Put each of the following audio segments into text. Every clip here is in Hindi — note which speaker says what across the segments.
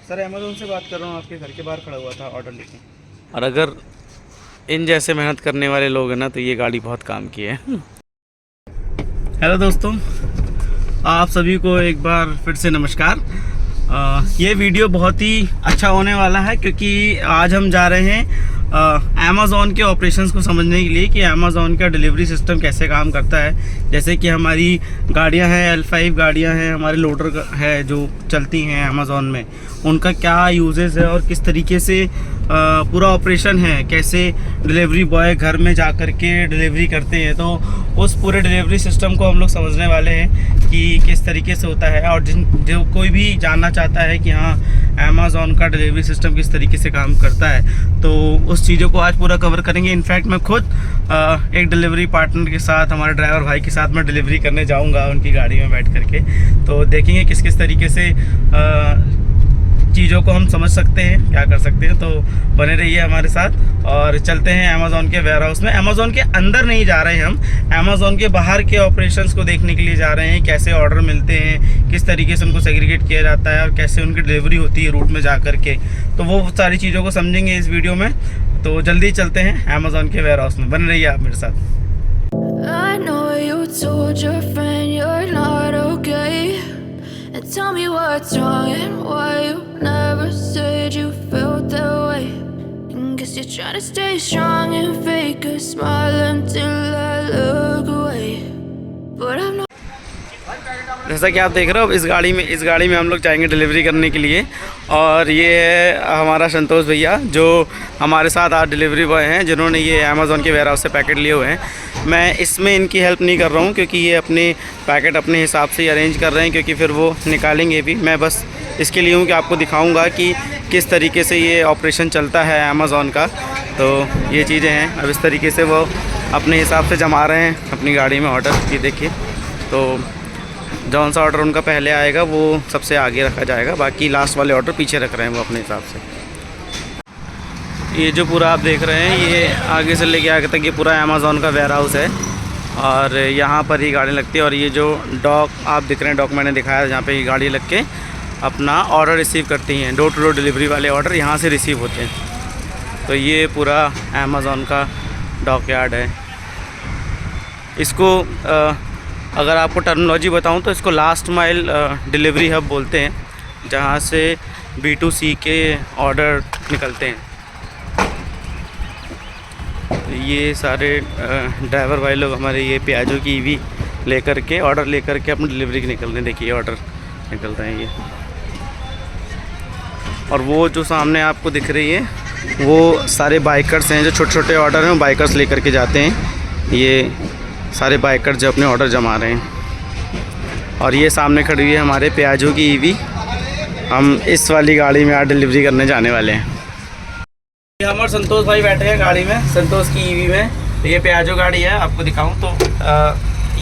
Speaker 1: सर अमेज़ोन से बात कर रहा हूँ, आपके घर के बाहर खड़ा हुआ था ऑर्डर लेके।
Speaker 2: और अगर इन जैसे मेहनत करने वाले लोग हैं ना तो ये गाड़ी बहुत काम की है।
Speaker 1: हेलो दोस्तों, आप सभी को एक बार फिर से नमस्कार। ये वीडियो बहुत ही अच्छा होने वाला है क्योंकि आज हम जा रहे हैं अमेज़ॉन के ऑपरेशंस को समझने के लिए कि अमेज़ॉन का डिलीवरी सिस्टम कैसे काम करता है। जैसे कि हमारी गाड़ियां हैं, L5 गाड़ियां हैं, हमारे लोडर है जो चलती हैं अमेज़ॉन में, उनका क्या यूजेस है और किस तरीके से पूरा ऑपरेशन है, कैसे डिलीवरी बॉय घर में जा कर के डिलीवरी करते हैं। तो उस पूरे डिलीवरी सिस्टम को हम लोग समझने वाले हैं कि किस तरीके से होता है। और जो कोई भी जानना चाहता है कि हाँ अमेज़ॉन का डिलीवरी सिस्टम किस तरीके से काम करता है, तो उस चीज़ों को आज पूरा कवर करेंगे। इनफैक्ट मैं खुद एक डिलीवरी पार्टनर के साथ, हमारे ड्राइवर भाई के साथ मैं डिलीवरी करने जाऊंगा उनकी गाड़ी में बैठ करके। तो देखेंगे किस किस तरीके से चीज़ों को हम समझ सकते हैं, क्या कर सकते हैं। तो बने रहिए हमारे साथ और चलते हैं अमेज़ॉन के वेयर हाउस में। अमेज़ॉन के अंदर नहीं जा रहे हैं हम, अमेज़ॉन के बाहर के ऑपरेशंस को देखने के लिए जा रहे हैं। कैसे ऑर्डर मिलते हैं, किस तरीके से उनको सेग्रीगेट किया जाता है और कैसे उनकी डिलीवरी होती है रूट में जा कर के। तो वो सारी चीज़ों को समझेंगे इस वीडियो में। तो जल्दी चलते हैं अमेज़ॉन के वेयर हाउस में, बने रहिए आप मेरे साथ।
Speaker 3: I know you told your friend you're not okay, and tell me what's wrong and why you never said you felt that way. And guess you're trying to stay strong and fake a smile until I look away, but I'm not.
Speaker 2: जैसा कि आप देख रहे हो, इस गाड़ी में हम लोग जाएंगे डिलीवरी करने के लिए। और ये है हमारा संतोष भैया जो हमारे साथ आज डिलीवरी बॉय हैं, जिन्होंने ये अमेज़ॉन के वेयर हाउस से पैकेट लिए हुए हैं। मैं इसमें इनकी हेल्प नहीं कर रहा हूँ क्योंकि ये अपने पैकेट अपने हिसाब से ही अरेंज कर रहे हैं, क्योंकि फिर वो निकालेंगे भी। मैं बस इसके लिए हूँ कि आपको दिखाऊँगा कि किस तरीके से ये ऑपरेशन चलता है अमेज़ॉन का। तो ये चीज़ें हैं, अब इस तरीके से वो अपने हिसाब से जमा रहे हैं अपनी गाड़ी में ऑर्डर। ये देखिए, तो जौन सा ऑर्डर उनका पहले आएगा वो सबसे आगे रखा जाएगा, बाकी लास्ट वाले ऑर्डर पीछे रख रहे हैं वो अपने हिसाब से। ये जो पूरा आप देख रहे हैं, ये आगे से लेके आगे तक ये पूरा अमेज़ॉन का वेयर हाउस है और यहाँ पर ही गाड़ी लगती है। और ये जो डॉक आप दिख रहे हैं, डॉक मैंने दिखाया जहाँ पे ये गाड़ी लग के अपना ऑर्डर रिसीव करती हैं। डोर टू डोर डिलीवरी वाले ऑर्डर यहाँ से रिसीव होते हैं। तो ये पूरा अमेज़ॉन का डॉक यार्ड है। इसको अगर आपको टर्मिनोलॉजी बताऊं तो इसको लास्ट माइल डिलीवरी हब बोलते हैं, जहां से B2C के ऑर्डर निकलते हैं। ये सारे ड्राइवर भाई लोग हमारे ये पियाजो की EV लेकर के ऑर्डर लेकर के अपनी डिलीवरी के निकल रहे हैं। देखिए ऑर्डर निकल रहे हैं ये। और वो जो सामने आपको दिख रही है वो सारे बाइकर्स हैं, जो छोटे छोटे ऑर्डर हैं वो बाइकर्स लेकर के जाते हैं। ये सारे बाइकर जो अपने ऑर्डर जमा रहे हैं। और ये सामने खड़ी हुई है हमारे पियाजो की EV। हम इस वाली गाड़ी में आज डिलीवरी करने जाने वाले हैं। ये हमारे संतोष भाई बैठे हैं गाड़ी में, संतोष की EV में। तो ये पियाजो गाड़ी है, आपको दिखाऊं तो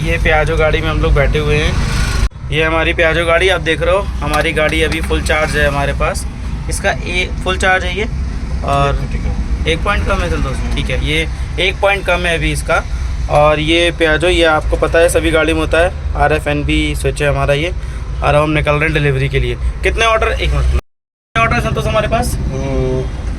Speaker 2: ये पियाजो गाड़ी में हम लोग बैठे हुए हैं। ये हमारी पियाजो गाड़ी आप देख रहे हो। हमारी गाड़ी अभी फुल चार्ज है हमारे पास। इसका फुल चार्ज है ये, और 1 पॉइंट कम है संतोष। ठीक है, ये 1 पॉइंट कम है अभी इसका। और ये पियाजो, ये आपको पता है सभी गाड़ी में होता है, RFNB स्विच है हमारा ये। और हम निकल रहे हैं डिलीवरी के लिए। कितने ऑर्डर, एक मिनट, कितने ऑर्डर संतोष हमारे पास?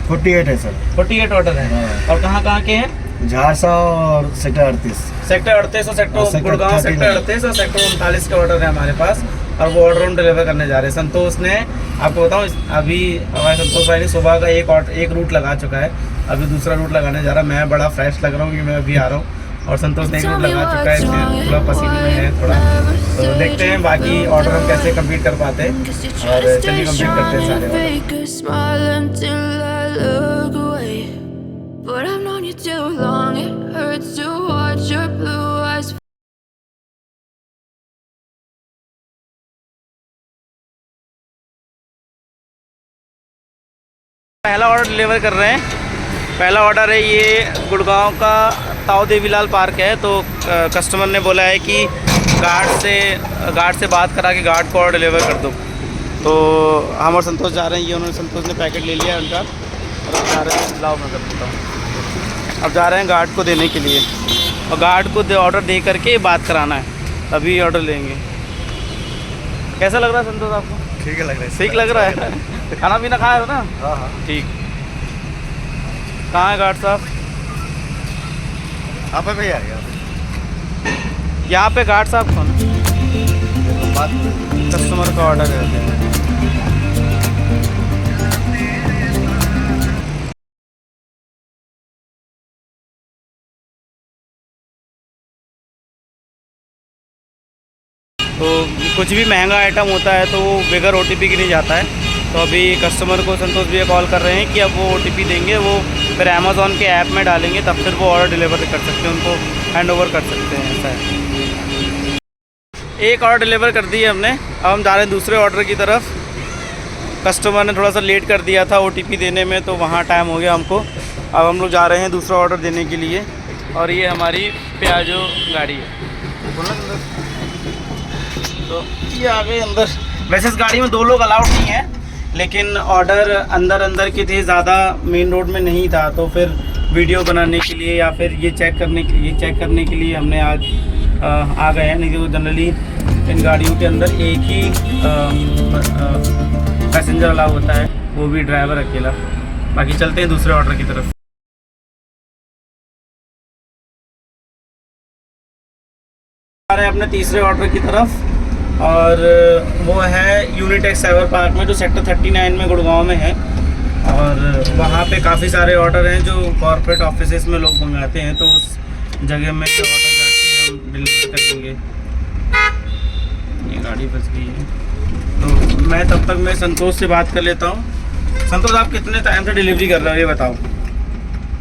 Speaker 4: 48 है सर।
Speaker 1: 48 ऑर्डर हैं। और कहाँ के हैं?
Speaker 4: झारसा और सेक्टर 38।
Speaker 1: सेक्टर 38 और सेक्टर गुड़गांव सेक्टर 38 और सेक्टर 39 के ऑर्डर है हमारे पास। और वो ऑर्डर हम डिलीवर करने जा रहे हैं। संतोष ने, आपको बताऊँ, अभी हमारे संतोष भाई ने सुबह का एक रूट लगा चुका है, अभी दूसरा रूट लगाने जा रहा है। मैं बड़ा फ्रेश लग रहा हूँ क्योंकि मैं अभी आ रहा हूँ और संतोष ने एक रूट लगा चुका है, इसलिए थोड़ा पसीने में है थोड़ा। तो देखते हैं बाकी ऑर्डर हम कैसे कंप्लीट कर पाते हैं। और चलिए कंप्लीट करते हैं सारे ऑर्डर। पहला ऑर्डर डिलीवर कर रहे हैं। पहला ऑर्डर है ये गुड़गांव का ताऊ देवीलाल पार्क है। तो कस्टमर ने बोला है कि गार्ड से बात करा के गार्ड को ऑर्डर डिलीवर कर दो। तो हम और संतोष जा रहे हैं। ये उन्होंने, संतोष ने पैकेट ले लिया उनका और अब जा रहे हैं, लाओ मैं कर देता हूँ। अब जा रहे हैं गार्ड को देने के लिए, और गार्ड को ऑर्डर दे करके बात कराना है, तभी ऑर्डर लेंगे। कैसा लग रहा है संतोष आपको?
Speaker 4: ठीक है, लग रहा है।
Speaker 1: ठीक लग रहा है।
Speaker 2: खाना पीना खाए हो ना?
Speaker 4: हाँ हाँ।
Speaker 2: ठीक। कहाँ है गार्ड साहब?
Speaker 4: आप है भैया
Speaker 2: यहाँ पे गार्ड साहब कौन?
Speaker 4: बात
Speaker 2: कस्टमर का ऑर्डर है। तो कुछ भी महंगा आइटम होता है तो वो बगैर OTP के नहीं जाता है। तो अभी कस्टमर को संतोष भैया कॉल कर रहे हैं कि अब वो OTP देंगे, वो फिर अमेज़ॉन के ऐप में डालेंगे, तब फिर वो ऑर्डर डिलीवर कर सकते हैं, उनको हैंड ओवर कर सकते हैं। ऐसा है। एक ऑर्डर डिलीवर कर दी है हमने, अब हम जा रहे हैं दूसरे ऑर्डर की तरफ। कस्टमर ने थोड़ा सा लेट कर दिया था OTP देने में, तो वहाँ टाइम हो गया हमको। अब हम लोग जा रहे हैं दूसरा ऑर्डर देने के लिए। और ये हमारी प्याजो गाड़ी है। तो ये आ गए अंदर। वैसे इस गाड़ी में 2 लोग अलाउड नहीं है, लेकिन ऑर्डर अंदर के थे, ज़्यादा मेन रोड में नहीं था, तो फिर वीडियो बनाने के लिए या फिर ये चेक करने के लिए हमने आज आ गए हैं। नहीं तो जनरली इन गाड़ियों के अंदर एक ही पैसेंजर अलाउ होता है, वो भी ड्राइवर अकेला। बाकी चलते हैं दूसरे ऑर्डर की तरफ। आ रहे हैं अपने तीसरे ऑर्डर की तरफ, और वो है यूनिटेक्स साइबर पार्क में, जो सेक्टर 39 में गुड़गांव में है। और वहाँ पे काफ़ी सारे ऑर्डर हैं जो कॉर्पोरेट ऑफिसेस में लोग मंगाते हैं, तो उस जगह में ऑर्डर जाके हम डिलीवर करेंगे। ये गाड़ी फंस गई है, तो मैं तब तक मैं संतोष से बात कर लेता हूँ। संतोष, आप कितने टाइम से डिलीवरी कर रहे हो ये बताओ?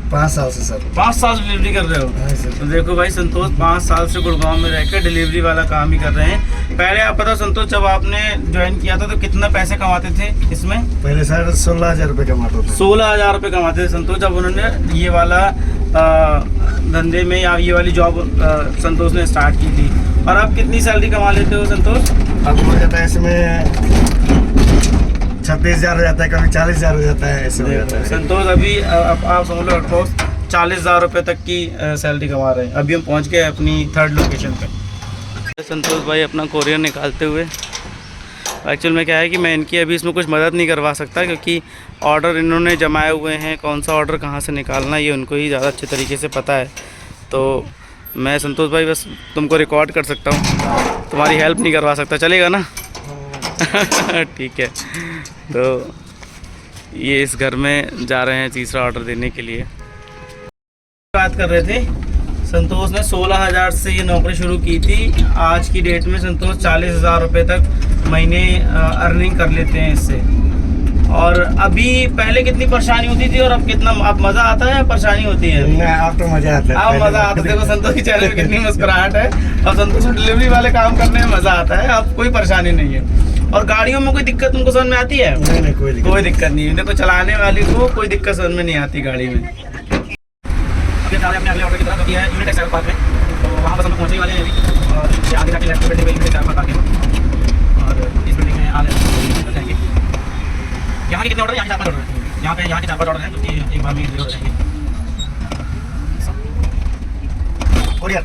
Speaker 4: 5 साल से सर।
Speaker 2: 5 साल से डिलीवरी कर रहे हो?
Speaker 4: हाँ सर।
Speaker 2: तो देखो भाई, संतोष 5 साल से गुड़गांव में रहकर डिलीवरी वाला काम ही कर रहे हैं। पहले आप पता संतोष, जब आपने ज्वाइन किया था तो कितना पैसे कमाते थे इसमें?
Speaker 4: पहले सर 16,000 रुपये कमाते थे।
Speaker 2: 16,000 रुपये कमाते थे संतोष, जब उन्होंने ये वाला धंधे में या ये वाली जॉब संतोष ने स्टार्ट की थी। और आप कितनी सैलरी कमा लेते हो संतोष?
Speaker 4: अब हो जाता है इसमें 36,000 हो जाता है, कभी 40,000 हो जाता है, ऐसे हो जाता है।
Speaker 2: संतोष अभी आप समझ लो 40,000 रुपये तक की सैलरी कमा रहे हैं। अभी हम पहुंच गए अपनी 3rd लोकेशन पे। संतोष भाई अपना कोरियर निकालते हुए। एक्चुअल में क्या है कि मैं इनकी अभी इसमें कुछ मदद नहीं करवा सकता, क्योंकि ऑर्डर इन्होंने जमाए हुए हैं, कौन सा ऑर्डर कहाँ से निकालना ये उनको ही ज़्यादा अच्छे तरीके से पता है। तो मैं संतोष भाई बस तुमको रिकॉर्ड कर सकता हूँ, तुम्हारी हेल्प नहीं करवा सकता, चलेगा ना? ठीक है। तो ये इस घर में जा रहे हैं तीसरा ऑर्डर देने के लिए। बात कर रहे थे, संतोष ने 16,000 से ये नौकरी शुरू की थी। आज की डेट में संतोष 40,000 रुपये तक महीने अर्निंग कर लेते हैं इससे। और अभी पहले कितनी परेशानी होती थी और अब कितना, अब मज़ा आता है या परेशानी होती है?
Speaker 4: नहीं, अब तो मज़ा आता है।
Speaker 2: अब मज़ा आता है। देखो संतोष के चेहरे पे कितनी मुस्कुराहट है। और संतोष को डिलीवरी वाले काम करने में मज़ा आता है, अब कोई परेशानी नहीं है। और गाड़ियों में कोई दिक्कत तुमको समझ में आती है?
Speaker 4: नहीं, कोई
Speaker 2: दिक्कत नहीं है। देखो चलाने वाली को कोई दिक्कत समझ में नहीं आती गाड़ी में। अपने अगले ऑर्डर की तरफ है यूनिटेक्स साइबर पार्क में, तो वहाँ बस हम पहुँचने वाले हैं अभी। और ये आगे जाके लेफ्ट बिल्डिंग में यूनिटेक्स साइबर पार्क है, और इस बिल्डिंग में आगे जाएंगे। यहाँ के कितने ऑर्डर? यहाँ के 4-5 ऑर्डर हैं। यहाँ के 4-5 ऑर्डर हैं, जो कि एक बार में डिलीवर हो जाएंगे। कोरियर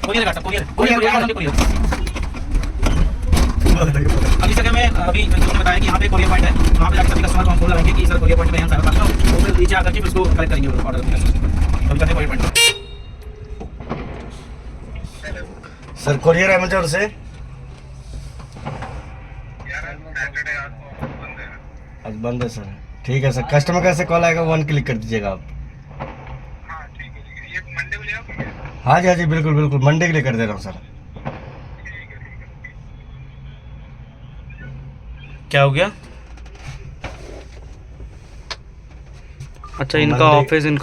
Speaker 2: अभी जगह में अभी मैंने बताया कि यहाँ पे कोरियर पॉइंट है, वहाँ पे जाकर सभी कस्टमर को हम फोन लगाएंगे कि सर कोरियर पॉइंट में हम साइबर पार्क में, वो फिर नीचे आकर के उसको कलेक्ट करेंगे ऑर्डर। अभी करते हैं courier point.
Speaker 4: Sir courier Amazon से आज बंद है सर। ठीक है सर, कस्टमर का से कॉल आएगा, 1 क्लिक कर दीजिएगा आप। हाँ जी बिल्कुल मंडे के लिए कर दे रहा हूँ सर।
Speaker 2: क्या हो गया? अच्छा, इनका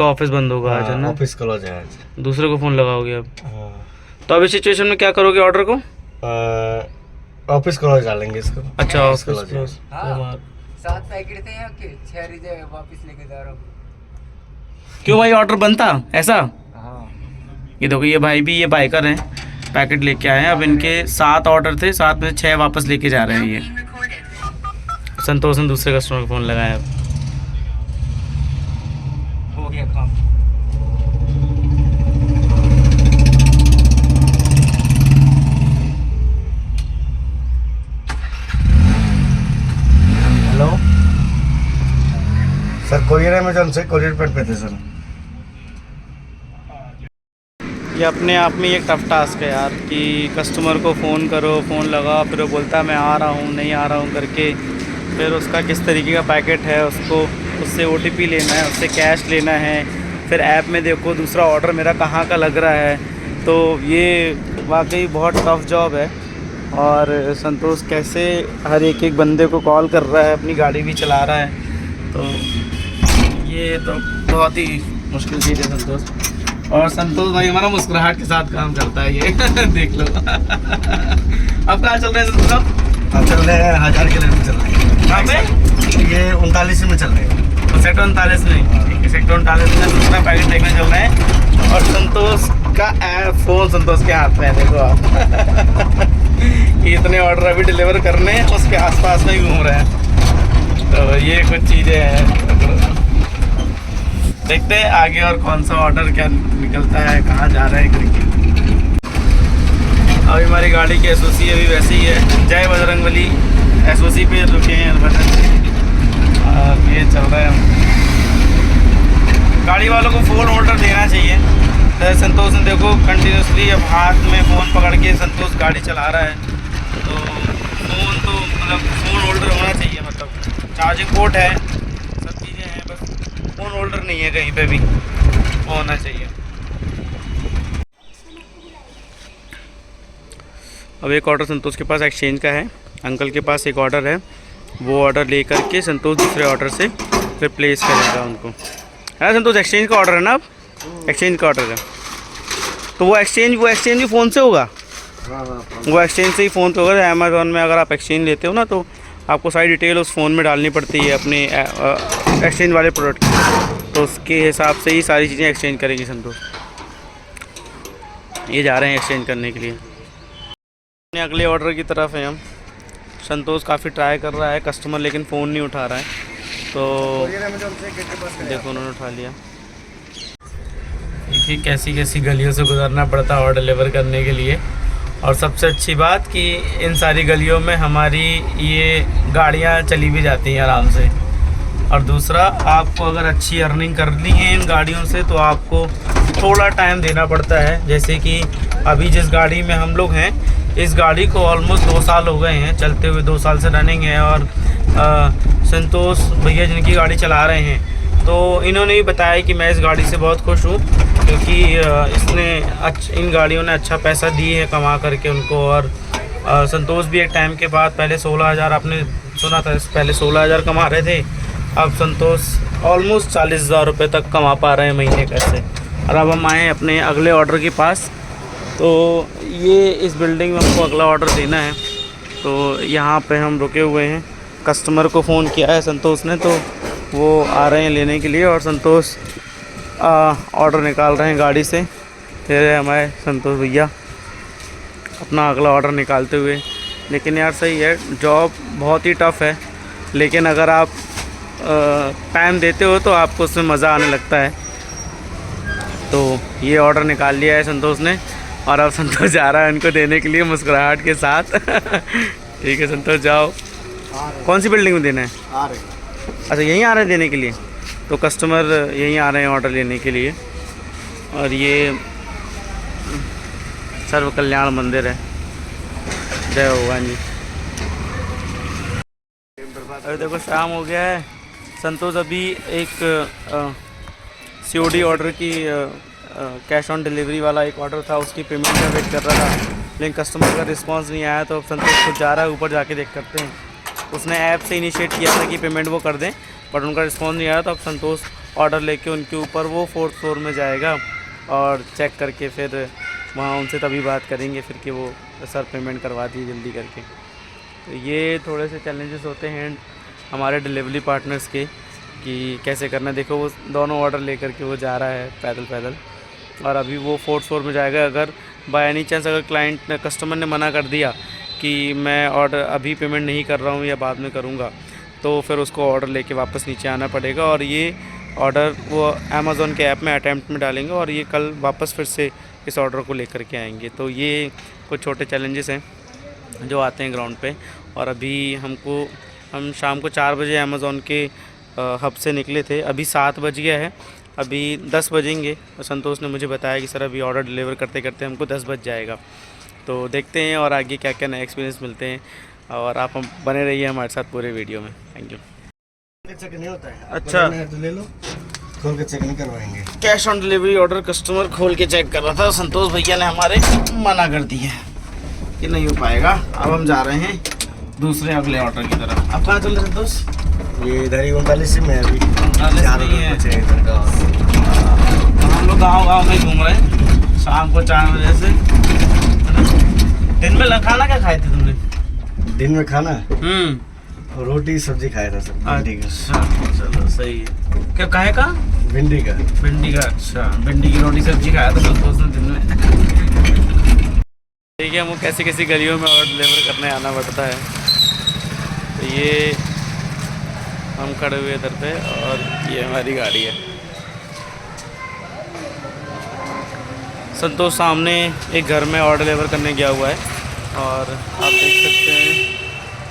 Speaker 2: ऑफिस बंद होगा आज, है ना?
Speaker 4: ऑफिस क्लोज है आज।
Speaker 2: दूसरे को फ़ोन लगाओगे अब?
Speaker 4: हाँ।
Speaker 2: तो अभी सिचुएशन में क्या करोगे ऑर्डर को?
Speaker 4: ऑफिस क्लोज डालेंगे इसको।
Speaker 2: अच्छा, ऑफिस क्लोज।
Speaker 5: 7 पैकेट थे यहाँ के, 6 रिजर्व वापस लेके जा रहा हूँ।
Speaker 2: क्यों भाई, ऑर्डर बनता ऐसा?
Speaker 5: हाँ।
Speaker 2: ये देखो, ये भाई भी ये बाइकर हैं, पैकेट लेके आए हैं। अब इनके 7 ऑर्डर थे, 7 में से 6 वापस लेके जा रहे हैं ये। संतोष ने दूसरे कस्टमर को फ़ोन लगाया।
Speaker 5: हो गया काम।
Speaker 4: हेलो सर कोरियर अमेजोन से कोरियर पेड पे थे सर।
Speaker 2: ये अपने आप में एक टफ टास्क है यार कि कस्टमर को फ़ोन करो, फ़ोन लगाओ, फिर वो बोलता है मैं आ रहा हूँ, नहीं आ रहा हूँ करके, फिर उसका किस तरीके का पैकेट है, उसको उससे OTP लेना है, उससे कैश लेना है, फिर ऐप में देखो दूसरा ऑर्डर मेरा कहाँ का लग रहा है। तो ये वाकई बहुत टफ़ जॉब है। और संतोष कैसे हर एक बंदे को कॉल कर रहा है, अपनी गाड़ी भी चला रहा है, तो ये तो बहुत ही मुश्किल चीज़ है संतोष। और संतोष भाई हमारा मुस्कुराहट के साथ काम करता है ये देख लो। अब कहाँ चल रहे हैं संतोष साहब?
Speaker 4: अब चल रहे हैं 1000 के लेवल चल रहे हैं।
Speaker 2: कहाँ पे?
Speaker 4: ये 39 में चल रहे हैं।
Speaker 2: तो सेक्टर 39 में, सेक्टर 39 में दूसरा पैकेट देखने चल रहे हैं। और संतोष का फ़ोन संतोष के हाथ में है, देखो आप। कि इतने ऑर्डर अभी डिलीवर करने हैं, उसके आसपास में ही घूम रहे हैं। तो ये कुछ चीज़ें हैं, देखते हैं आगे और कौन सा ऑर्डर क्या निकलता है, कहाँ जा रहा है करके। अभी हमारी गाड़ी की SOC अभी वैसे ही है, जय बजरंगबली SOC पे रुके हैं और ये चल रहा है। गाड़ी वालों को फ़ोन होल्डर देना चाहिए। तो संतोष ने देखो कंटिन्यूसली अब हाथ में फ़ोन पकड़ के संतोष गाड़ी चला रहा है, तो फ़ोन तो मतलब फ़ोन होल्डर होना चाहिए, मतलब चार्जिंग पोर्ट है, सब चीज़ें हैं, बस फ़ोन होल्डर नहीं है, कहीं पे भी होना चाहिए। अब एक ऑर्डर संतोष के पास एक्सचेंज का है, अंकल के पास एक ऑर्डर है, वो ऑर्डर ले करके संतोष दूसरे ऑर्डर से रिप्लेस करेगा उनको, है ना संतोष? एक्सचेंज का ऑर्डर है ना? अब एक्सचेंज का ऑर्डर है, तो वो एक्सचेंज भी फ़ोन से होगा। वो एक्सचेंज से ही फ़ोन पे होगा। अमेज़ॉन में अगर आप एक्सचेंज लेते हो ना, तो आपको सारी डिटेल उस फ़ोन में डालनी पड़ती है अपने एक्सचेंज वाले प्रोडक्ट की, तो उसके हिसाब से ही सारी चीज़ें एक्सचेंज करेगी संतोष। ये जा रहे हैं एक्सचेंज करने के लिए। अपने अगले ऑर्डर की तरफ है हम। संतोष काफ़ी ट्राई कर रहा है कस्टमर, लेकिन फ़ोन नहीं उठा रहा है, तो देखो उन्होंने उठा लिया। देखिए कैसी कैसी गलियों से गुजरना पड़ता है ऑर्डर डिलीवर करने के लिए। और सबसे अच्छी बात कि इन सारी गलियों में हमारी ये गाड़ियाँ चली भी जाती हैं आराम से। और दूसरा, आपको अगर अच्छी अर्निंग करनी है इन गाड़ियों से, तो आपको थोड़ा टाइम देना पड़ता है। जैसे कि अभी जिस गाड़ी में हम लोग हैं, इस गाड़ी को ऑलमोस्ट 2 साल हो गए हैं चलते हुए, 2 साल से रनिंग है। और संतोष भैया जिनकी गाड़ी चला रहे हैं, तो इन्होंने भी बताया कि मैं इस गाड़ी से बहुत खुश हूँ, क्योंकि इन गाड़ियों ने अच्छा पैसा दी है कमा करके उनको। और संतोष भी एक टाइम के बाद पहले 16,000, आपने सुना था, पहले 16,000 कमा रहे थे, अब संतोष ऑलमोस्ट 40,000 रुपये तक कमा पा रहे हैं महीने कैसे। और अब हम आए अपने अगले ऑर्डर के पास। तो ये इस बिल्डिंग में हमको अगला ऑर्डर देना है, तो यहाँ पे हम रुके हुए हैं। कस्टमर को फ़ोन किया है संतोष ने, तो वो आ रहे हैं लेने के लिए। और संतोष ऑर्डर निकाल रहे हैं गाड़ी से। फिर हमारे संतोष भैया अपना अगला ऑर्डर निकालते हुए। लेकिन यार सही है, जॉब बहुत ही टफ़ है, लेकिन अगर आप टाइम देते हो तो आपको उसमें मज़ा आने लगता है। तो ये ऑर्डर निकाल लिया है संतोष ने, और अब संतोष जा रहा है उनको देने के लिए मुस्कुराहट के साथ। ठीक है संतोष, जाओ। कौन सी बिल्डिंग में देना है? अच्छा, यहीं आ रहे हैं देने के लिए। तो कस्टमर यहीं आ रहे हैं ऑर्डर लेने के लिए। और ये सर्व कल्याण मंदिर है। जय भगवान जी। अरे देखो शाम हो गया है। संतोष अभी एक COD ऑर्डर की कैश ऑन डिलीवरी वाला एक ऑर्डर था, उसकी पेमेंट का वेट कर रहा था, लेकिन कस्टमर का रिस्पांस नहीं आया। तो अब संतोष खुद जा रहा है ऊपर, जाके देख करते हैं। उसने ऐप से इनिशिएट किया था कि पेमेंट वो कर दें, बट उनका रिस्पांस नहीं आया। तो अब संतोष ऑर्डर लेके उनके ऊपर वो 4th फ्लोर में जाएगा और चेक करके फिर वहाँ उनसे तभी बात करेंगे फिर कि वो सर पेमेंट करवा दिए जल्दी करके। तो ये थोड़े से चैलेंजेस होते हैं हमारे डिलीवरी पार्टनर्स के कि कैसे करना। देखो वो दोनों ऑर्डर लेकर के वो जा रहा है पैदल, और अभी वो 4th फ्लोर में जाएगा। अगर बाय एनी चांस अगर कस्टमर ने मना कर दिया कि मैं ऑर्डर अभी पेमेंट नहीं कर रहा हूँ या बाद में करूँगा, तो फिर उसको ऑर्डर लेके वापस नीचे आना पड़ेगा। और ये ऑर्डर वो अमेज़ॉन के ऐप में अटैम्प्ट में डालेंगे, और ये कल वापस फिर से इस ऑर्डर को लेकर के आएंगे। तो ये कुछ छोटे चैलेंजेस हैं जो आते हैं ग्राउंड पे। और अभी हम शाम को 4 बजे अमेज़ॉन के हब से निकले थे। अभी 7 बज गया है, अभी 10 बजेंगे। संतोष ने मुझे बताया कि सर अभी ऑर्डर डिलीवर करते करते हमको 10 बज जाएगा। तो देखते हैं और आगे क्या क्या नए एक्सपीरियंस मिलते हैं, और आप हम बने रहिए हमारे साथ पूरे वीडियो में। Thank you.
Speaker 4: चेक नहीं होता है।
Speaker 2: अच्छा।
Speaker 4: आपको लेना है तो ले लो, खोल के चेक नहीं करवाएंगे।
Speaker 2: Cash on delivery order customer खोल के चेक कर रहा था, संतोष भैया ने हमारे मना कर दिया कि नहीं हो पाएगा। अब हम जा रहे हैं दूसरे अगले ऑर्डर की तरफ। आप कहाँ चल रहे हैं संतोष?
Speaker 4: ये इधर ही 39 में है अभी।
Speaker 2: 39 में ही है।
Speaker 4: बचे हैं इधर का।
Speaker 2: हम लोग गाँव में घूम रहे हैं शाम को 4 बजे से। दिन में खाना क्या खाए थे तुमने?
Speaker 4: दिन में खाना रोटी सब्जी खाया था सब। भिंडी का।
Speaker 2: अच्छा चलो सही है। क्या खाए का?
Speaker 4: भिंडी का।
Speaker 2: भिंडी का। अच्छा, भिंडी की रोटी सब्जी खाया था संतोष ने दिन में। ठीक है, हमको कैसी कैसी गलियों में ऑर्डर डिलीवर करने आना पड़ता है। तो ये हम खड़े हुए इधर पे और ये हमारी गाड़ी है। संतोष सामने एक घर में ऑर्डर डिलीवर करने गया हुआ है, और आप देख सकते हैं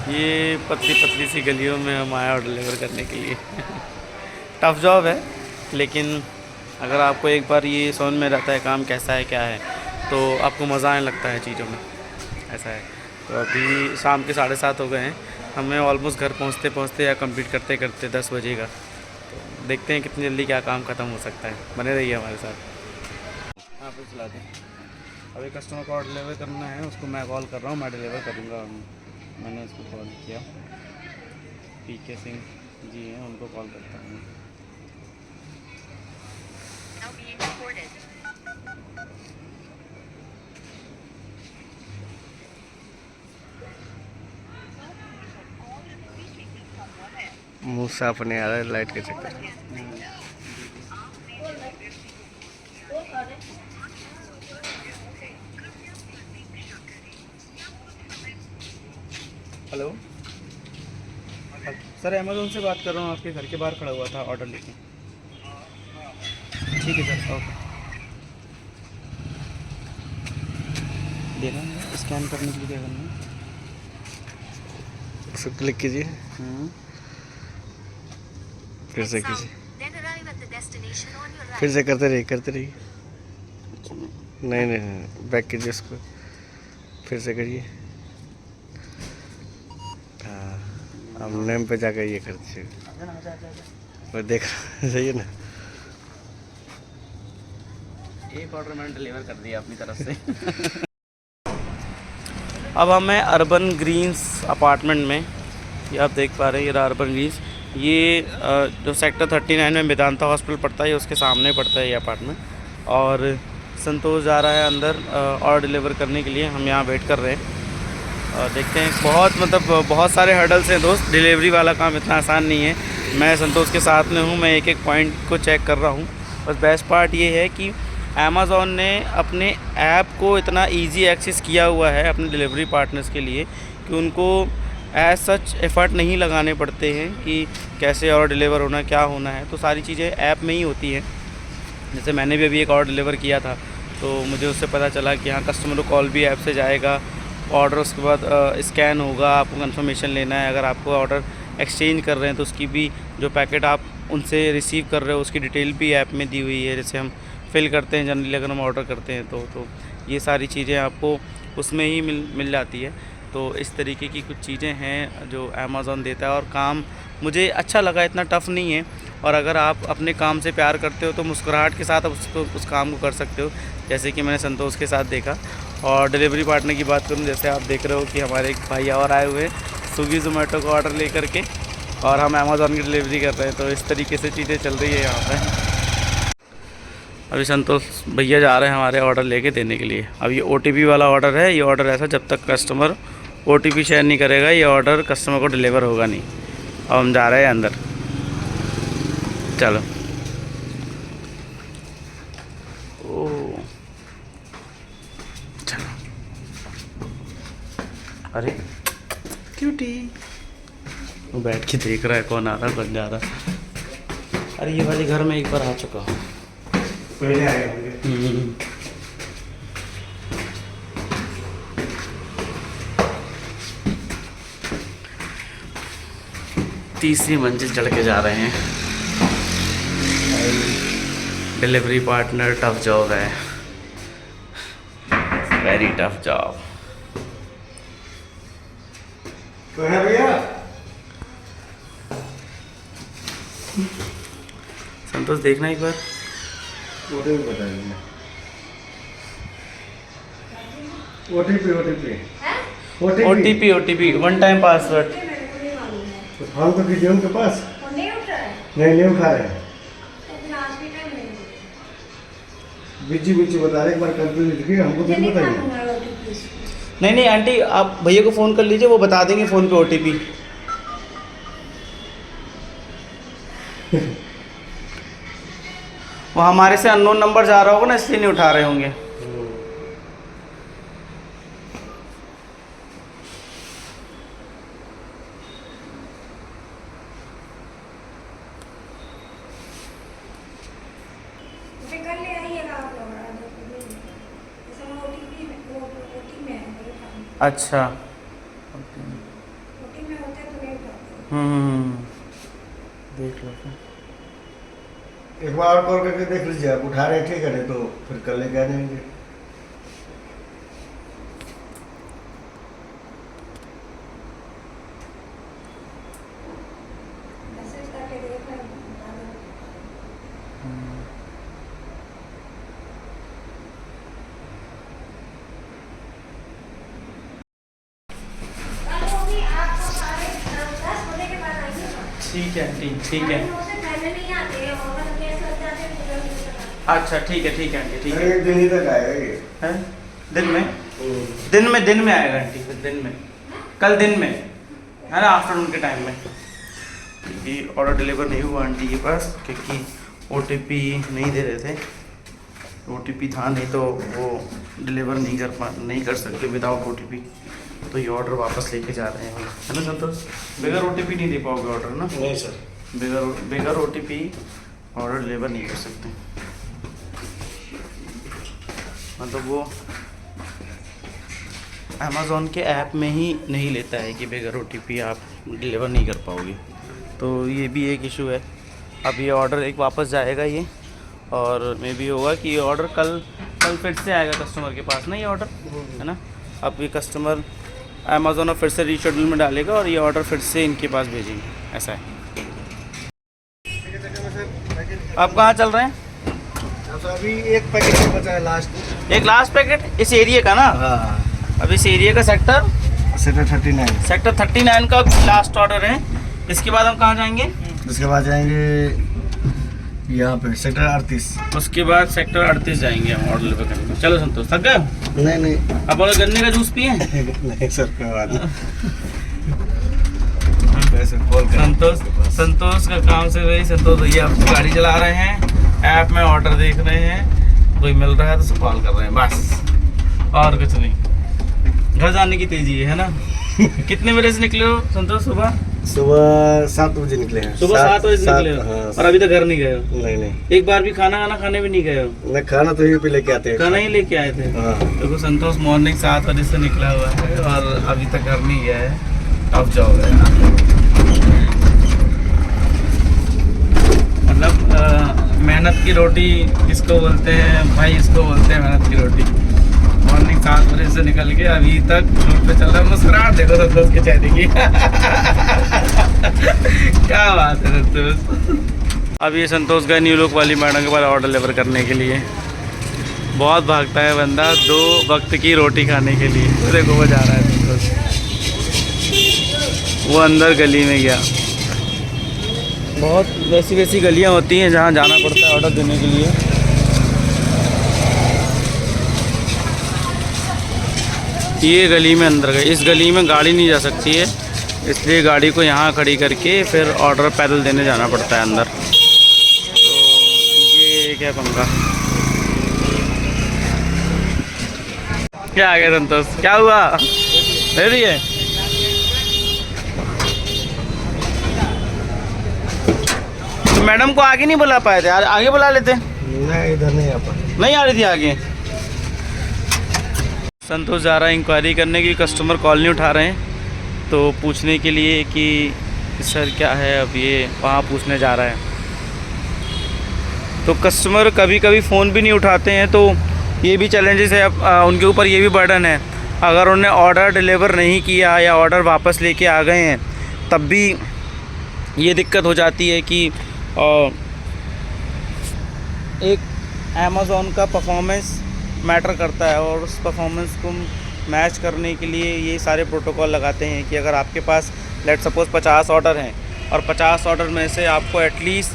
Speaker 2: ये पतली पतली सी गलियों में हम आए ऑर्डर डिलीवर करने के लिए। टफ़ जॉब है, लेकिन अगर आपको एक बार ये समझ में रहता है काम कैसा है क्या है, तो आपको मज़ा आने लगता है चीज़ों में। ऐसा है। तो अभी शाम के 7:30 हो गए हैं, हमें ऑलमोस्ट घर पहुंचते पहुंचते या कंप्लीट करते करते 10 बजेगा। तो देखते हैं कितनी जल्दी क्या काम ख़त्म हो सकता है। बने रहिए हमारे साथ। हाँ फिर चला दें। अभी कस्टमर को ऑर्डर डिलीवर करना है, उसको मैं कॉल कर रहा हूँ, मैं डिलीवर करूँगा। मैंने उसको कॉल किया, PK सिंह जी हैं, उनको कॉल करता हूँ।
Speaker 4: मुँह साफ नहीं आ रहा है लाइट के चक्कर में।
Speaker 2: हेलो सर, अमेज़ोन से बात कर रहा हूँ, आपके घर के बाहर खड़ा हुआ था ऑर्डर लेके। ठीक है सर, ओके। देना है, स्कैन करने के लिए क्या करना है?
Speaker 4: उसको क्लिक कीजिए, फिर से कीजिए, फिर से करते रहिए। नहीं, बैक कीजिए उसको, फिर से करिए। हाँ, अब नेम पे जाकर ये कर दीजिए। वो देख सही है ना।
Speaker 2: एक ऑर्डर मैंने डिलीवर कर दिया अपनी तरफ से। अब हम हैं अर्बन ग्रीन्स अपार्टमेंट में। ये आप देख पा रहे हैं, ये अर्बन ग्रीन्स। ये जो सेक्टर 39 में वेदांता हॉस्पिटल पड़ता है, उसके सामने पड़ता है ये अपार्टमेंट। और संतोष जा रहा है अंदर ऑर्डर डिलीवर करने के लिए, हम यहाँ वेट कर रहे हैं। और देखते हैं, बहुत सारे हर्डल्स हैं दोस्त। डिलीवरी वाला काम इतना आसान नहीं है। मैं संतोष के साथ में हूँ, मैं एक एक पॉइंट को चेक कर रहा हूँ। बस बेस्ट पार्ट ये है कि अमेज़ॉन ने अपने ऐप को इतना इजी एक्सेस किया हुआ है अपने डिलीवरी पार्टनर्स के लिए कि उनको एज सच एफ़र्ट नहीं लगाने पड़ते हैं कि कैसे और डिलीवर होना, क्या होना है। तो सारी चीज़ें ऐप में ही होती हैं। जैसे मैंने भी अभी एक ऑर्डर डिलीवर किया था, तो मुझे उससे पता चला कि हाँ, कस्टमर को कॉल भी ऐप से जाएगा, ऑर्डर उसके बाद स्कैन होगा, आपको कंफर्मेशन लेना है। अगर आपको ऑर्डर एक्सचेंज कर रहे हैं तो उसकी भी जो पैकेट आप उनसे रिसीव कर रहे हो उसकी डिटेल भी ऐप में दी हुई है, जैसे हम फिल करते हैं जनरली अगर हम ऑर्डर करते हैं तो ये सारी चीज़ें आपको उसमें ही मिल जाती है। तो इस तरीके की कुछ चीज़ें हैं जो अमेज़ॉन देता है, और काम मुझे अच्छा लगा, इतना टफ़ नहीं है। और अगर आप अपने काम से प्यार करते हो तो मुस्कुराहट के साथ आप उस काम को कर सकते हो, जैसे कि मैंने संतोष के साथ देखा। और डिलीवरी पार्टनर की बात करूँ, जैसे आप देख रहे हो कि हमारे एक भाई और आए हुए हैं स्विगी ज़ोमेटो का ऑर्डर ले करके, और हम अमेज़ॉन की डिलीवरी कर रहे हैं। तो इस तरीके से चीज़ें चल रही है यहाँ पर। अभी संतोष भैया जा रहे हैं हमारे ऑर्डर लेके देने के लिए। अब ये OTP वाला ऑर्डर है। ये ऑर्डर ऐसा, जब तक कस्टमर OTP शेयर नहीं करेगा ये ऑर्डर कस्टमर को डिलीवर होगा नहीं। अब हम जा रहे हैं अंदर, चलो। ओह चलो, अरे क्यूटी, वो बैठ के देख रहा है कौन आ रहा है कौन जा रहा है। अरे ये वाले घर में एक बार आ चुका हूँ,
Speaker 4: पहले आए होंगे।
Speaker 2: तीसरी मंजिल चढ़ के जा रहे हैं। डिलीवरी पार्टनर टफ जॉब है, वेरी टफ जॉब।
Speaker 4: तो है भैया
Speaker 2: संतोष देखना एक बार।
Speaker 4: OTP
Speaker 2: OTP one time password.
Speaker 4: हम तो कीजिए उनके पास। नहीं उठा रहे हैं। बिजी बता रहे, एक बार कंप्यूटर लिखिए, हमको तो बताइए।
Speaker 2: नहीं आंटी, आप भैया को फ़ोन कर लीजिए, वो बता देंगे फ़ोन पे ओटीपी। वो हमारे से अननोन नंबर जा रहा होगा ना, इसलिए नहीं उठा रहे होंगे। अच्छा, देख लो फिर।
Speaker 4: एक बार और कॉल करके देख लीजिए, आप उठा रहे ठीक है, नहीं तो फिर कल लेके आ जाएंगे।
Speaker 2: ठीक है आंटी, ठीक है। अच्छा ठीक है आंटी, ठीक है।
Speaker 4: एक दिन ही तक आएगा ये।
Speaker 2: हैं? दिन में आएगा आंटी, फिर दिन में, कल दिन में है ना, आफ्टरनून के टाइम में। क्योंकि ऑर्डर डिलीवर नहीं हुआ आंटी के पास, क्योंकि ओटीपी नहीं दे रहे थे। ओटीपी था नहीं तो वो डिलीवर नहीं कर सकते विदाउट ओटीपी। तो ये ऑर्डर वापस लेके जा रहे हैं, है ना संतोष? बगैर ओटीपी नहीं दे पाओगे ऑर्डर ना?
Speaker 4: नहीं सर,
Speaker 2: बगैर ओटीपी ऑर्डर डिलीवर नहीं कर सकते। मतलब वो अमेज़ॉन के ऐप में ही नहीं लेता है कि बगैर ओटीपी आप डिलीवर नहीं कर पाओगे। तो ये भी एक इशू है। अब ये ऑर्डर एक वापस जाएगा ये, और मे भी होगा कि ये ऑर्डर कल फिर से आएगा कस्टमर के पास ना, ये ऑर्डर, है ना। अब ये कस्टमर अमेज़ॉन और फिर से रीशेड्यूल में डालेगा और ये ऑर्डर फिर से इनके पास भेजेंगे, ऐसा है। आप कहाँ चल रहे हैं?
Speaker 4: तो अभी एक पैकेट बचा है, लास्ट
Speaker 2: एक लास्ट पैकेट इस एरिया का ना?
Speaker 4: हाँ,
Speaker 2: अब इस एरिया का सेक्टर
Speaker 4: 39
Speaker 2: का लास्ट ऑर्डर है। इसके बाद हम कहाँ जाएंगे?
Speaker 4: उसके बाद जाएंगे यहाँ पे सेक्टर 38।
Speaker 2: उसके बाद सेक्टर 38 जाएंगे हम ऑर्डर लेकर करने। चलो संतोष, थक गए?
Speaker 4: नहीं
Speaker 2: अब अगर गन्ने का जूस पिए?
Speaker 4: नहीं सर, कोई बात नहीं।
Speaker 2: संतोष का काम से वही। संतोष भैया अपनी गाड़ी चला रहे हैं, ऐप में ऑर्डर देख रहे हैं, कोई मिल रहा है तो कॉल कर रहे हैं, बस और कुछ नहीं। घर जाने की तेजी है ना? कितने बजे से निकले हो संतोष?
Speaker 4: सुबह 7 बजे निकले हैं।
Speaker 2: सुबह 7 बजे निकले हो?
Speaker 4: हाँ,
Speaker 2: और अभी तक घर नहीं गए हो?
Speaker 4: नहीं।
Speaker 2: एक बार भी खाना खाने भी नहीं गए हो?
Speaker 4: नहीं, खाना तो यहीं पे लेके आते हैं।
Speaker 2: खाना ही लेके आए थे?
Speaker 4: हाँ।
Speaker 2: देखो संतोष मॉर्निंग 7 बजे से निकला हुआ है और अभी तक घर नहीं गया है। टफ जॉब है मतलब मेहनत की रोटी किसको बोलते हैं भाई? इसको बोलते हैं मेहनत की रोटी। मॉर्निंग 7 बजे से निकल के अभी तक रोड पे चल रहा है। मुस्कुराहट देखो संतोष के चेहरे की। क्या बात है संतोष। अब ये संतोष गए न्यू लुक वाली मैडम के पास ऑर्डर डिलीवर करने के लिए। बहुत भागता है बंदा 2 वक्त की रोटी खाने के लिए। तो देखो वो जा रहा है संतोष, वो अंदर गली में गया। बहुत वैसी गलियां होती हैं जहाँ जाना पड़ता है ऑर्डर देने के लिए। ये गली में अंदर गए, इस गली में गाड़ी नहीं जा सकती है, इसलिए गाड़ी को यहाँ खड़ी करके फिर ऑर्डर पैदल देने जाना पड़ता है अंदर। तो ये क्या पंगा। क्या आ गया संतोष? क्या हुआ? दे रही है? तो मैडम को आगे नहीं बुला पाए थे? आगे बुला लेते।
Speaker 4: नहीं, इधर नहीं आ पाए।
Speaker 2: नहीं आ रही थी आगे। संतोष जा रहा है इंक्वायरी करने की, कस्टमर कॉल नहीं उठा रहे हैं, तो पूछने के लिए कि सर क्या है, अब ये वहाँ पूछने जा रहा है। तो कस्टमर कभी कभी फ़ोन भी नहीं उठाते हैं, तो ये भी चैलेंजेस है। अब उनके ऊपर ये भी बर्डन है, अगर उन्हें ऑर्डर डिलीवर नहीं किया या ऑर्डर वापस लेके आ गए हैं तब भी ये दिक्कत हो जाती है कि एक अमेज़ॉन का परफॉर्मेंस मैटर करता है, और उस परफॉर्मेंस को मैच करने के लिए ये सारे प्रोटोकॉल लगाते हैं कि अगर आपके पास लेट सपोज़ 50 ऑर्डर हैं और 50 ऑर्डर में से आपको एटलीस्ट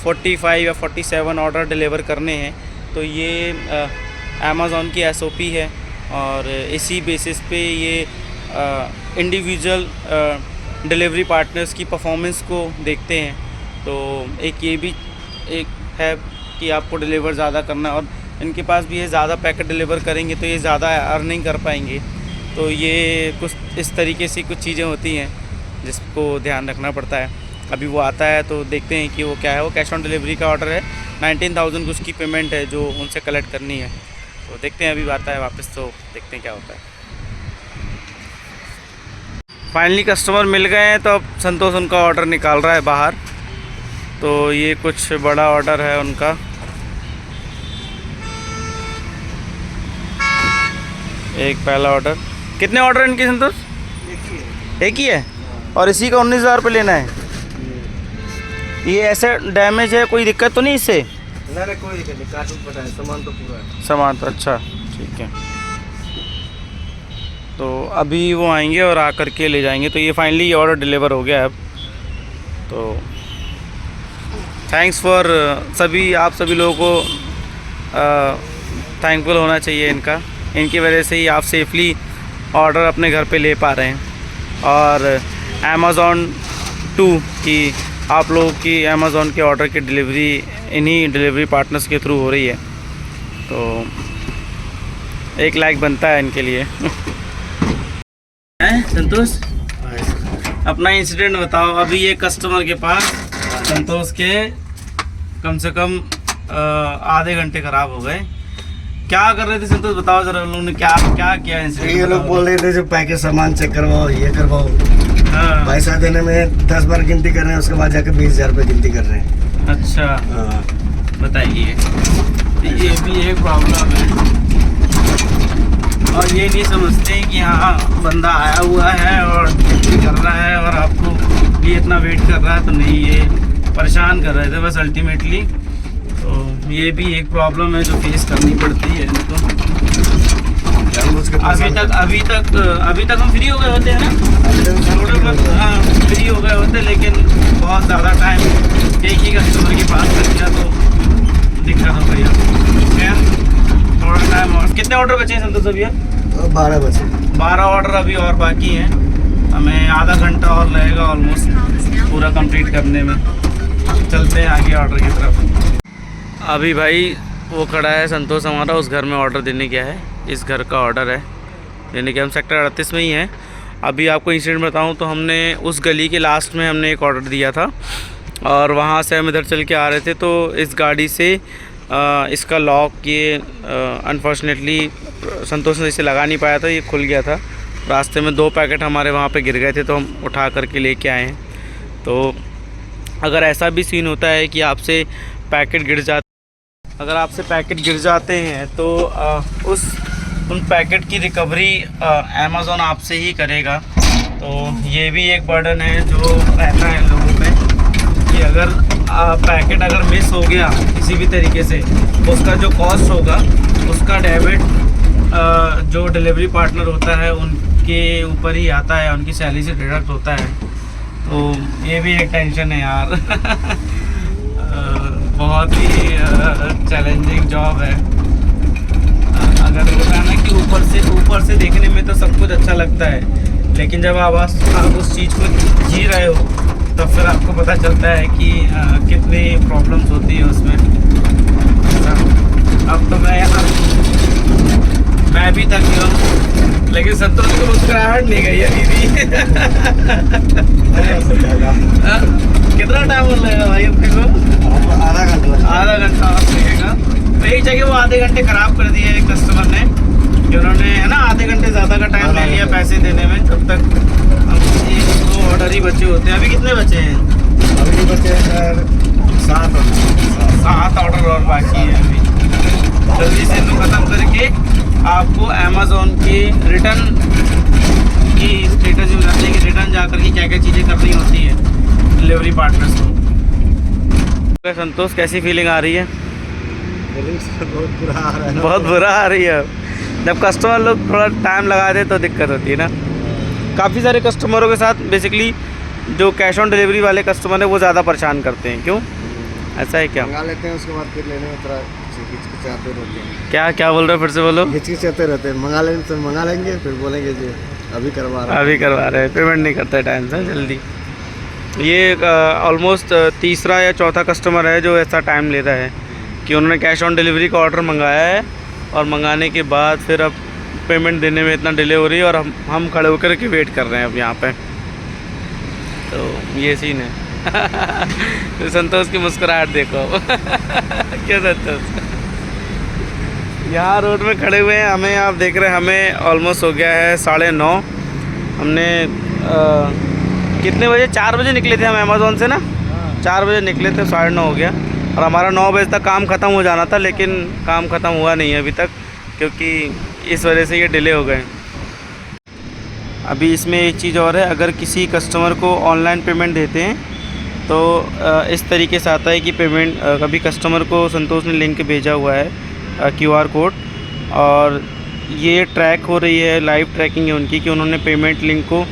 Speaker 2: 45 या 47 ऑर्डर डिलीवर करने हैं, तो ये अमेज़ॉन की SOP है। और इसी बेसिस पे ये इंडिविजुअल डिलीवरी पार्टनर्स की परफॉर्मेंस को देखते हैं। तो एक ये भी एक है कि आपको डिलीवर ज़्यादा करना है, और इनके पास भी ये ज़्यादा पैकेट डिलीवर करेंगे तो ये ज़्यादा अर्निंग कर पाएंगे। तो ये कुछ इस तरीके से कुछ चीज़ें होती हैं जिसको ध्यान रखना पड़ता है। अभी वो आता है तो देखते हैं कि वो क्या है। वो कैश ऑन डिलीवरी का ऑर्डर है, 19,000 की उसकी पेमेंट है जो उनसे कलेक्ट करनी है। तो देखते हैं, अभी आता है वापस तो देखते हैं क्या होता है। फाइनली कस्टमर मिल गए हैं, तो अब संतोष उनका ऑर्डर निकाल रहा है बाहर। तो ये कुछ बड़ा ऑर्डर है उनका। एक पहला ऑर्डर। कितने ऑर्डर इनके संतोष? एक ही है। और इसी का 19,000 रुपये लेना है। ये ऐसे डैमेज है, कोई दिक्कत तो नहीं इससे?
Speaker 4: ना कोई दिक्कत नहीं, कार्टून पटा है, सामान तो पूरा है।
Speaker 2: सामान तो अच्छा, ठीक है। तो अभी वो आएंगे और आकर के ले जाएंगे। तो ये फाइनली ये ऑर्डर डिलीवर हो गया है अब। तो थैंक्स फॉर सभी, आप सभी लोगों को थैंकफुल होना चाहिए इनका। इनकी वजह से ही आप सेफली ऑर्डर अपने घर पे ले पा रहे हैं। और अमेज़ॉन 2 की आप लोगों की अमेज़ॉन के ऑर्डर की डिलीवरी इन्हीं डिलीवरी पार्टनर्स के थ्रू हो रही है। तो एक लाइक बनता है इनके लिए। संतोष, अपना इंसिडेंट बताओ। अभी ये कस्टमर के पास संतोष के कम से कम आधे घंटे ख़राब हो गए। क्या कर रहे थे संतोष, बताओ जरा। लोगों ने क्या क्या किया इंसिडेंट?
Speaker 4: ये लोग बोल रहे थे जो पैकेज सामान चेक करवाओ, ये करवाओ।
Speaker 2: हाँ।
Speaker 4: पैसा देने में 10 बार गिनती कर रहे हैं, उसके बाद जाकर 20,000 रुपये गिनती कर रहे हैं।
Speaker 2: अच्छा,
Speaker 4: हाँ।
Speaker 2: बताइए। ये भी एक प्रॉब्लम है, और ये नहीं समझते हैं कि हाँ बंदा आया हुआ है और कर रहा है और आपको ये इतना वेट कर रहा है। तो नहीं, ये परेशान कर रहे थे बस अल्टीमेटली। तो ये भी एक प्रॉब्लम है जो फेस करनी पड़ती है इनको। अभी तक हम फ्री हो गए होते हैं ना, हाँ फ्री हो गए होते, लेकिन बहुत ज़्यादा टाइम एक ही कस्टमर के पास कर दिया तो दिक्कत हो गई। खैर थोड़ा टाइम और। कितने ऑर्डर बचे हैं संतोष अभी?
Speaker 4: 12 बचे।
Speaker 2: 12 ऑर्डर अभी और बाकी हैं। हमें आधा घंटा और लगेगा ऑलमोस्ट पूरा कंप्लीट करने में। चलते हैं आगे ऑर्डर की तरफ। अभी भाई वो खड़ा है संतोष हमारा, उस घर में ऑर्डर देने गया है। इस घर का ऑर्डर है, यानी कि हम सेक्टर 38 में ही हैं। अभी आपको इंसिडेंट बताऊं तो हमने उस गली के लास्ट में हमने एक ऑर्डर दिया था, और वहाँ से हम इधर चल के आ रहे थे। तो इस गाड़ी से इसका लॉक ये अनफॉर्चुनेटली संतोष ने इसे लगा नहीं पाया था, ये खुल गया था। रास्ते में 2 पैकेट हमारे वहाँ पे गिर गए थे, तो हम उठा करके लेके आए हैं। तो अगर ऐसा भी सीन होता है कि आपसे पैकेट गिर जाते हैं तो उन पैकेट की रिकवरी अमेज़ॉन आपसे ही करेगा। तो ये भी एक बर्डन है जो रहता है लोगों पे कि अगर पैकेट अगर मिस हो गया किसी भी तरीके से, उसका जो कॉस्ट होगा उसका डेबिट जो डिलीवरी पार्टनर होता है उनके ऊपर ही आता है, उनकी सैलरी से डिडक्ट होता है। तो ये भी एक टेंशन है यार। बहुत ही चैलेंजिंग जॉब है। अगर होता है ना कि ऊपर से देखने में तो सब कुछ अच्छा लगता है, लेकिन जब आप उस चीज़ को जी रहे हो तब फिर आपको पता चलता है कि कितनी प्रॉब्लम्स होती है उसमें। अब तो मैं भी थक गया हूँ, लेकिन संतोष को मुस्कुराहट नहीं गई अभी भी। कितना टाइम लगेगा भाई अपने को? आधा घंटा और लगेगा। तो एक जगह वो आधे घंटे ख़राब कर दिए एक कस्टमर ने, कि उन्होंने है ना आधे घंटे ज़्यादा का टाइम ले लिया पैसे देने में। तब तक हम 1-2
Speaker 1: ऑर्डर ही बचे होते हैं। अभी कितने बचे हैं?
Speaker 4: अभी बचे हैं सर
Speaker 1: 7 ऑर्डर और बाकी है अभी। जल्दी से इनको ख़त्म करके आपको अमेज़ॉन के रिटर्न की स्टेटस में जाते हैं कि रिटर्न जा करके क्या क्या चीज़ें करनी होती है डिलीवरी पार्टनर्स को। संतोष, कैसी फीलिंग आ रही है?
Speaker 4: बहुत बुरा आ रहा है।
Speaker 1: बहुत बुरा आ रही है। जब कस्टमर लोग थोड़ा टाइम लगा दे तो दिक्कत होती है ना। काफ़ी सारे कस्टमरों के साथ बेसिकली जो कैश ऑन डिलीवरी वाले कस्टमर है वो ज़्यादा परेशान करते हैं। क्यों, ऐसा है क्या?
Speaker 4: मंगा लेते हैं, उसके बाद फिर लेने में थोड़ा हिचकिचाते रहते हैं।
Speaker 1: क्या बोल रहे हो, फिर से बोलो।
Speaker 4: हिचकिचाते रहते हैं। मंगा लेंगे तो मंगा लेंगे, फिर बोलेंगे जी अभी करवा रहे हैं,
Speaker 1: पेमेंट नहीं करते टाइम से जल्दी। ये ऑलमोस्ट तीसरा या चौथा कस्टमर है जो ऐसा टाइम लेता है कि उन्होंने कैश ऑन डिलीवरी का ऑर्डर मंगाया है और मंगाने के बाद फिर अब पेमेंट देने में इतना डिले हो रही है और हम खड़े होकर के वेट कर रहे हैं अब यहाँ पे। तो ये सीन है। तो संतोष की मुस्कुराहट देखो। क्या संतोष, यहाँ रोड में खड़े हुए हैं, हमें आप देख रहे हैं, हमें ऑलमोस्ट हो गया है 9:30। हमने कितने बजे, 4 बजे निकले थे हम अमेज़ॉन से ना। 4 बजे निकले थे, 9:30 हो गया और हमारा 9 बजे तक काम ख़त्म हो जाना था, लेकिन काम ख़त्म हुआ नहीं है अभी तक, क्योंकि इस वजह से ये डिले हो गए। अभी इसमें एक चीज़ और है, अगर किसी कस्टमर को ऑनलाइन पेमेंट देते हैं तो इस तरीके से आता है कि पेमेंट अभी कस्टमर को संतोष ने लिंक भेजा हुआ है QR कोड, और ये ट्रैक हो रही है, लाइव ट्रैकिंग है उनकी कि उन्होंने पेमेंट लिंक को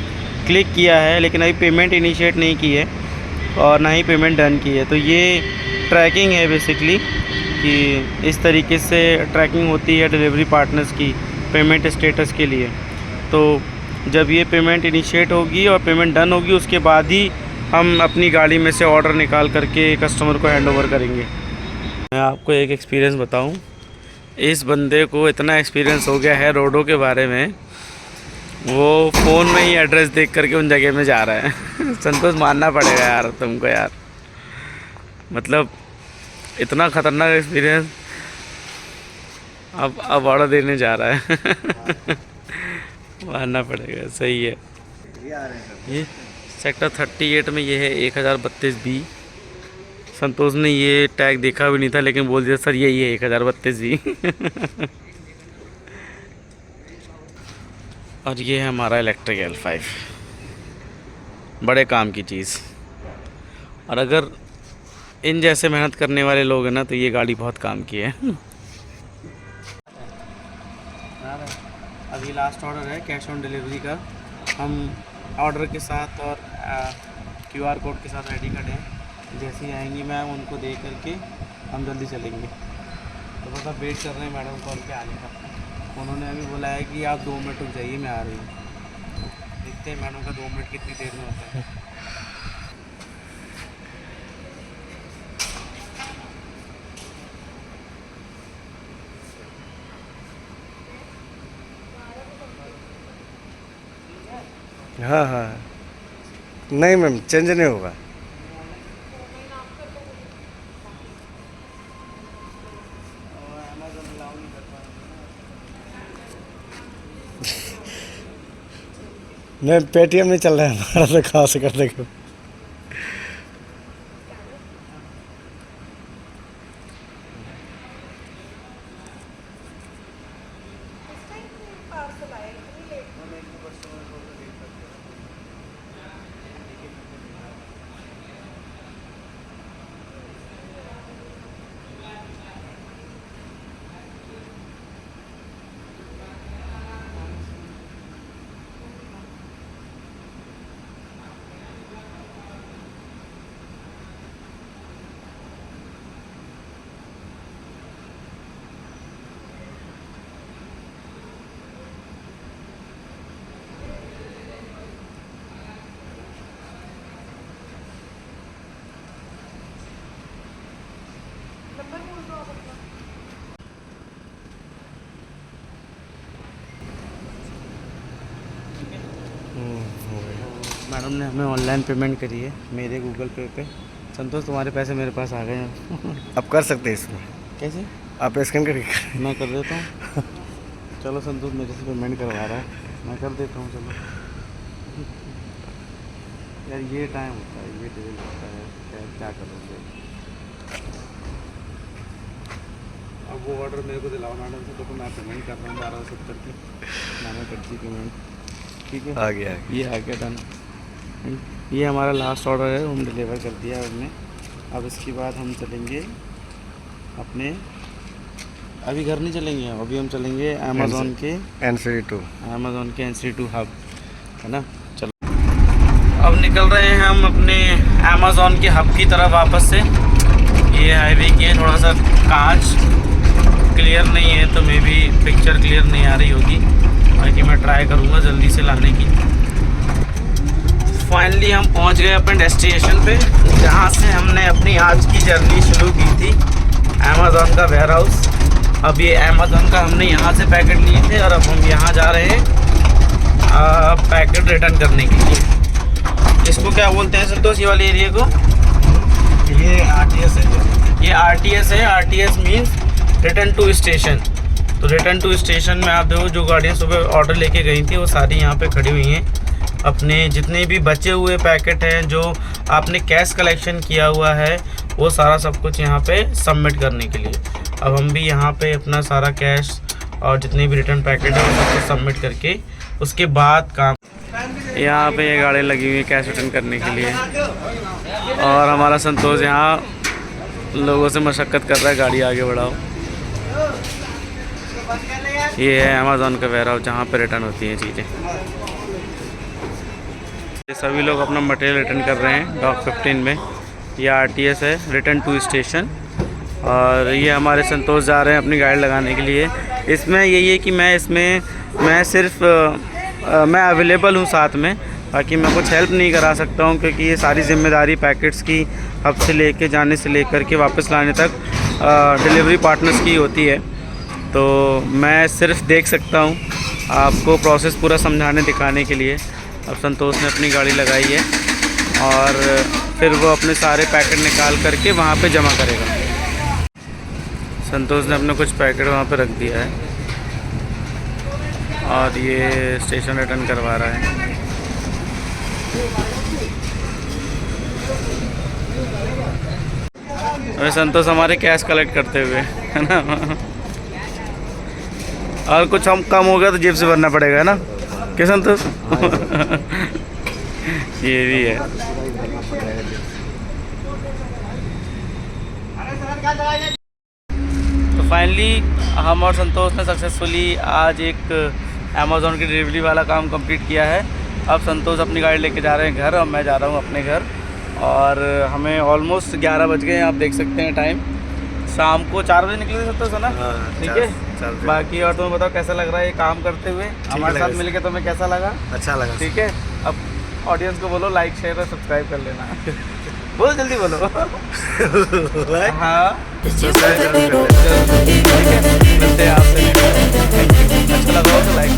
Speaker 1: क्लिक किया है लेकिन अभी पेमेंट इनिशिएट नहीं की है और ना ही पेमेंट डन की है। तो ये ट्रैकिंग है बेसिकली कि इस तरीके से ट्रैकिंग होती है डिलीवरी पार्टनर्स की पेमेंट स्टेटस के लिए। तो जब ये पेमेंट इनिशिएट होगी और पेमेंट डन होगी उसके बाद ही हम अपनी गाड़ी में से ऑर्डर निकाल करके कस्टमर को हैंड ओवर करेंगे। मैं आपको एक एक्सपीरियंस बताऊं, इस बंदे को इतना एक्सपीरियंस हो गया है रोडों के बारे में, वो फ़ोन में ही एड्रेस देख करके उन जगह में जा रहा है। संतोष, मानना पड़ेगा यार तुमको यार, मतलब इतना ख़तरनाक एक्सपीरियंस। अब ऑर्डर देने जा रहा है। मानना पड़ेगा, सही है। ये सेक्टर 38 में ये है 1032B। संतोष ने ये टैग देखा भी नहीं था लेकिन बोल दिया सर यही है 1032B। और ये है हमारा इलेक्ट्रिक L5, बड़े काम की चीज़। और अगर इन जैसे मेहनत करने वाले लोग हैं ना तो ये गाड़ी बहुत काम की है। अभी लास्ट ऑर्डर है कैश ऑन डिलीवरी का, हम ऑर्डर के साथ और QR कोड के साथ रेडी खड़े हैं। जैसे ही आएंगी मैम उनको दे करके हम जल्दी चलेंगे। तो बस अब वेट कर रहे हैं मैडम कॉल पे आने का। उन्होंने अभी बोला है कि आप 2 मिनट रुक जाइए, मैं आ रही हूँ। देखते हैं मैडम का 2 मिनट कितनी देर में होता है।
Speaker 4: हाँ हाँ, नहीं मैम चेंज नहीं होगा। नहीं, पेटीएम नहीं चल रहा है हमारा, तो कहाँ से कर देगा।
Speaker 1: मैडम ने हमें ऑनलाइन पेमेंट करी है मेरे गूगल पे। संतोष, तुम्हारे पैसे मेरे पास आ गए हैं।
Speaker 4: आप कर सकते हैं इसमें।
Speaker 1: कैसे?
Speaker 4: आप स्कैन करके।
Speaker 1: मैं कर देता हूँ। चलो, संतोष मेरे से पेमेंट करवा रहा है, मैं कर देता हूँ। चलो,
Speaker 2: यार ये टाइम होता है, ये डिले होता है, क्या करोगे। अब वो ऑर्डर मेरे को दिलाओ मैडम से, तो मैं पेमेंट कर रहा हूँ 1270 की, मैंने कर दी पेमेंट। ठीक है,
Speaker 4: आ गया
Speaker 2: ये आ गया डन। ये हमारा लास्ट ऑर्डर है, हम डिलीवर कर दिया हमने। अब इसके बाद हम चलेंगे अपने, अभी घर नहीं चलेंगे, अभी हम चलेंगे अमेज़ॉन के
Speaker 4: NC2
Speaker 2: हब, है ना। चलो अब निकल रहे हैं हम अपने अमेज़ॉन के हब की तरफ वापस से। ये हाईवे की है, थोड़ा सा कांच क्लियर नहीं है तो मे बी पिक्चर क्लियर नहीं आ रही होगी, बाकी मैं ट्राई करूँगा जल्दी से लाने की। फाइनली हम पहुंच गए अपने डेस्टिनेशन पे, जहां से हमने अपनी आज की जर्नी शुरू की थी, अमेज़ॉन का वेयर हाउस। अब ये अमेज़ॉन का हमने यहाँ से पैकेट लिए थे और अब हम यहाँ जा रहे हैं पैकेट रिटर्न करने के लिए। इसको क्या बोलते हैं संतोष, ये वाले एरिया को?
Speaker 4: ये RTS है।
Speaker 2: ये RTS है। RTS means return to station. तो रिटर्न टू स्टेशन में आप देखो, जो गाड़ियाँ सुबह ऑर्डर लेके गई थी वो सारी यहाँ पे खड़ी हुई हैं। अपने जितने भी बचे हुए पैकेट हैं जो आपने कैश कलेक्शन किया हुआ है, वो सारा सब कुछ यहाँ पे सबमिट करने के लिए। अब हम भी यहाँ पे अपना सारा कैश और जितने भी रिटर्न पैकेट है वो सब कुछ सबमिट करके उसके बाद काम। यहाँ पे ये गाड़ी लगी हुई है कैश रिटर्न करने के लिए, और हमारा संतोष यहाँ लोगों से मशक्क़त कर रहा है, गाड़ी आगे बढ़ाओ। ये है अमेज़ॉन का वेयर हाउस जहाँ पे रिटर्न होती हैं चीज़ें। ये सभी लोग अपना मटेरियल रिटर्न कर रहे हैं डॉक 15 में। ये RTS है, रिटर्न टू स्टेशन। और ये हमारे संतोष जा रहे हैं अपनी गाड़ी लगाने के लिए। इसमें यही है कि मैं सिर्फ मैं अवेलेबल हूँ साथ में, बाकी मैं कुछ हेल्प नहीं करा सकता हूँ, क्योंकि ये सारी जिम्मेदारी पैकेट्स की हब से लेके जाने से लेकर के वापस लाने तक डिलीवरी पार्टनर्स की होती है। तो मैं सिर्फ देख सकता हूँ, आपको प्रोसेस पूरा समझाने दिखाने के लिए। अब संतोष ने अपनी गाड़ी लगाई है और फिर वो अपने सारे पैकेट निकाल करके वहाँ पे जमा करेगा। संतोष ने अपने कुछ पैकेट वहाँ पे रख दिया है और ये स्टेशन रिटर्न करवा रहा है। अभी संतोष हमारे कैश कलेक्ट करते हुए, है ना। और कुछ हम कम हो गया तो जेब से भरना पड़ेगा, है ना, क्या संतोष? ये भी है। तो फाइनली हम और संतोष ने सक्सेसफुली आज एक अमेज़ॉन की डिलीवरी वाला काम कंप्लीट किया है। अब संतोष अपनी गाड़ी लेके जा रहे हैं घर और मैं जा रहा हूँ अपने घर। और हमें ऑलमोस्ट 11 बज गए हैं, आप देख सकते हैं टाइम। शाम को 4 बजे निकले थे संतोष, है ना? ठीक है। बाकी और तुम्हें बताओ कैसा लग रहा है ये काम करते हुए हमारे साथ मिलके, तुम्हें कैसा लगा?
Speaker 4: अच्छा लगा।
Speaker 2: ठीक है। अब ऑडियंस को बोलो लाइक शेयर और सब्सक्राइब कर लेना। बोलो जल्दी बोलो। हाँ मिलते हैं आपसे। अच्छा लगा हो तो लाइक